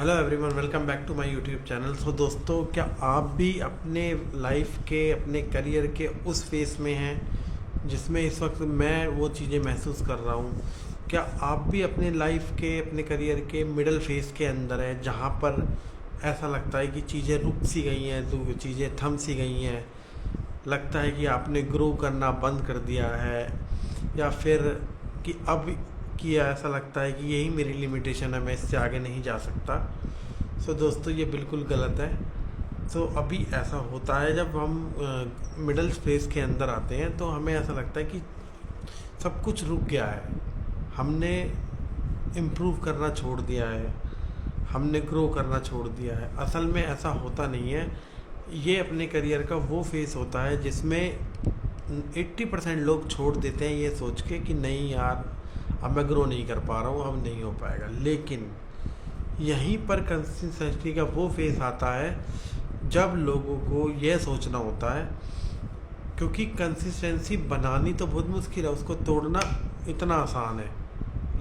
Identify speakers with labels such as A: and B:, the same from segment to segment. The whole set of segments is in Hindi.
A: Hello everyone, welcome back to my YouTube channel. So दोस्तों, क्या आप भी अपने लाइफ के अपने करियर के उस फेस में हैं जिसमें इस वक्त मैं वो चीज़ें महसूस कर रहा हूँ? क्या आप भी अपने लाइफ के अपने करियर के मिडल फेस के अंदर हैं, जहाँ पर ऐसा लगता है कि चीज़ें रुक सी गई हैं, चीज़ें थम सी गई हैं, लगता है कि आपने ग्रो करना बंद कर दिया है, या फिर कि अब कि ऐसा लगता है कि यही मेरी लिमिटेशन है, मैं इससे आगे नहीं जा सकता? सो दोस्तों, ये बिल्कुल गलत है। सो अभी ऐसा होता है जब हम मिडल स्पेस के अंदर आते हैं तो हमें ऐसा लगता है कि सब कुछ रुक गया है, हमने इम्प्रूव करना छोड़ दिया है, हमने ग्रो करना छोड़ दिया है। असल में ऐसा होता नहीं है। ये अपने करियर का वो फेस होता है जिसमें 80% लोग छोड़ देते हैं ये सोच के कि नहीं यार, अब मैं ग्रो नहीं कर पा रहा हूँ, अब नहीं हो पाएगा। लेकिन यहीं पर कंसिस्टेंसी का वो फेस आता है जब लोगों को यह सोचना होता है, क्योंकि कंसिस्टेंसी बनानी तो बहुत मुश्किल है, उसको तोड़ना इतना आसान है।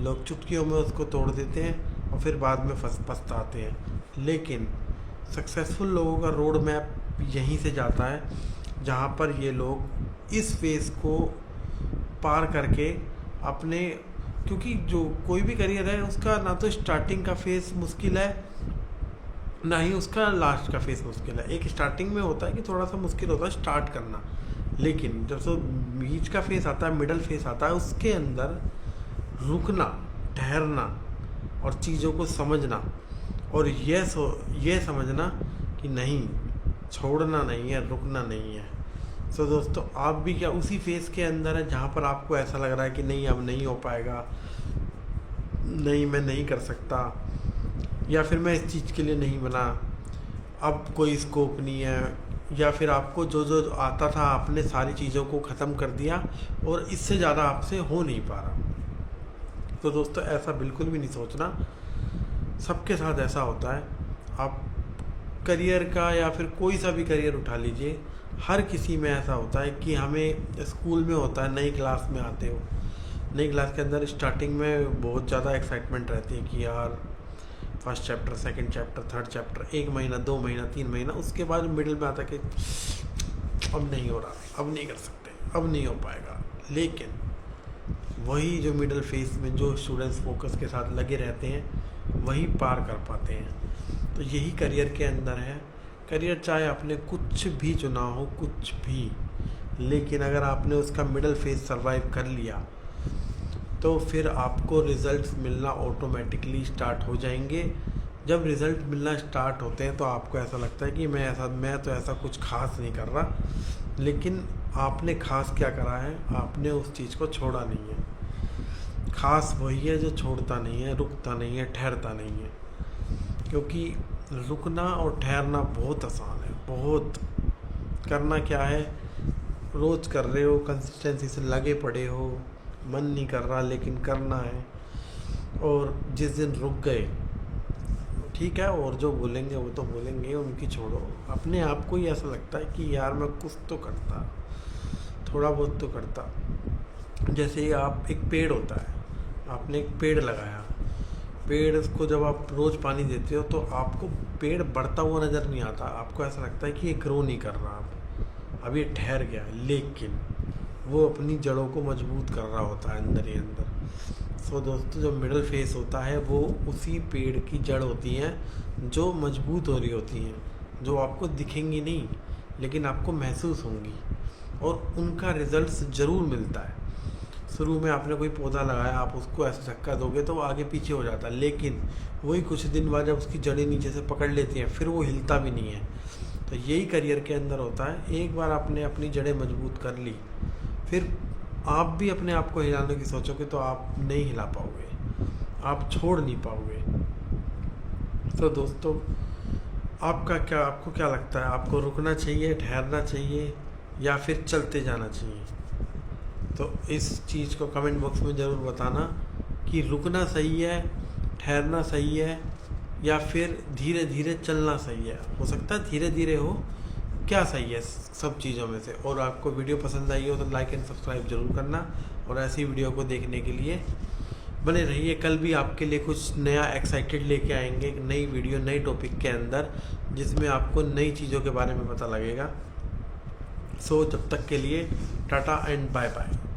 A: लोग चुटकियों में उसको तोड़ देते हैं और फिर बाद में पछताते हैं। लेकिन सक्सेसफुल लोगों का रोड मैप यहीं से जाता है, जहाँ पर ये लोग इस फेस को पार करके अपने, क्योंकि जो कोई भी करियर है उसका ना तो स्टार्टिंग का फेस मुश्किल है, ना ही उसका लास्ट का फेस मुश्किल है। एक स्टार्टिंग में होता है कि थोड़ा सा मुश्किल होता है स्टार्ट करना, लेकिन जब से बीच का फेस आता है, मिडल फेस आता है, उसके अंदर रुकना, ठहरना और चीज़ों को समझना और ये समझना कि नहीं, छोड़ना नहीं है, रुकना नहीं है। सो दोस्तों, आप भी क्या उसी फेस के अंदर है जहाँ पर आपको ऐसा लग रहा है कि नहीं, अब नहीं हो पाएगा, नहीं मैं नहीं कर सकता, या फिर मैं इस चीज़ के लिए नहीं बना, अब कोई स्कोप नहीं है, या फिर आपको जो जो आता था आपने सारी चीज़ों को ख़त्म कर दिया और इससे ज़्यादा आपसे हो नहीं पा रहा? तो दोस्तों, ऐसा बिल्कुल भी नहीं सोचना। सबके साथ ऐसा होता है। आप करियर का या फिर कोई सा भी करियर उठा लीजिए, हर किसी में ऐसा होता है कि हमें स्कूल में होता है, नई क्लास में आते हो, नई क्लास के अंदर स्टार्टिंग में बहुत ज़्यादा एक्साइटमेंट रहती है कि यार first chapter, second chapter, third chapter, 1 महीना, 2 महीना, 3 महीना, उसके बाद मिडिल में आता है कि अब नहीं हो रहा, अब नहीं कर सकते, अब नहीं हो पाएगा। लेकिन वही जो मिडिल फेस में जो स्टूडेंट्स फोकस के साथ लगे रहते हैं वही पार कर पाते हैं। तो यही करियर के अंदर है। करियर चाहे आपने कुछ भी चुना हो, कुछ भी, लेकिन अगर आपने उसका मिडिल फेस सरवाइव कर लिया तो फिर आपको रिज़ल्ट्स मिलना ऑटोमेटिकली स्टार्ट हो जाएंगे। जब रिज़ल्ट मिलना स्टार्ट होते हैं तो आपको ऐसा लगता है कि मैं तो ऐसा कुछ खास नहीं कर रहा। लेकिन आपने खास क्या करा है? आपने उस चीज़ को छोड़ा नहीं है। खास वही है जो छोड़ता नहीं है, रुकता नहीं है, ठहरता नहीं है। क्योंकि रुकना और ठहरना बहुत आसान है, बहुत। करना क्या है, रोज़ कर रहे हो, कंसिस्टेंसी से लगे पड़े हो, मन नहीं कर रहा लेकिन करना है। और जिस दिन रुक गए, ठीक है, और जो बोलेंगे वो तो बोलेंगे, उनकी छोड़ो। अपने आप को ही ऐसा लगता है कि यार मैं कुछ तो करता, थोड़ा बहुत तो करता। जैसे आप, एक पेड़ होता है, आपने एक पेड़ लगाया, पेड़ को जब आप रोज़ पानी देते हो तो आपको पेड़ बढ़ता हुआ नज़र नहीं आता, आपको ऐसा लगता है कि ये ग्रो नहीं कर रहा, अब ये ठहर गया। लेकिन वो अपनी जड़ों को मजबूत कर रहा होता है अंदर ही अंदर। सो दोस्तों, जो मिडल फेस होता है वो उसी पेड़ की जड़ होती हैं जो मजबूत हो रही होती हैं, जो आपको दिखेंगी नहीं लेकिन आपको महसूस होंगी, और उनका रिजल्ट ज़रूर मिलता है। शुरू में आपने कोई पौधा लगाया, आप उसको ऐसे धक्का दोगे तो वो आगे पीछे हो जाता है, लेकिन वही कुछ दिन बाद जब उसकी जड़ें नीचे से पकड़ लेती हैं फिर वो हिलता भी नहीं है। तो यही करियर के अंदर होता है। एक बार आपने अपनी जड़ें मजबूत कर ली, फिर आप भी अपने आप को हिलाने की सोचोगे तो आप नहीं हिला पाओगे, आप छोड़ नहीं पाओगे। तो दोस्तों, आपको क्या लगता है? आपको रुकना चाहिए, ठहरना चाहिए, या फिर चलते जाना चाहिए? तो इस चीज़ को कमेंट बॉक्स में ज़रूर बताना कि रुकना सही है, ठहरना सही है, या फिर धीरे धीरे चलना सही है। हो सकता है धीरे धीरे हो, क्या सही है सब चीज़ों में से। और आपको वीडियो पसंद आई हो तो लाइक एंड सब्सक्राइब ज़रूर करना, और ऐसी वीडियो को देखने के लिए बने रहिए। कल भी आपके लिए कुछ नया एक्साइटेड लेके आएंगे, एक नई वीडियो नई टॉपिक के अंदर, जिसमें आपको नई चीज़ों के बारे में पता लगेगा। सो जब तक के लिए टाटा एंड बाय बाय।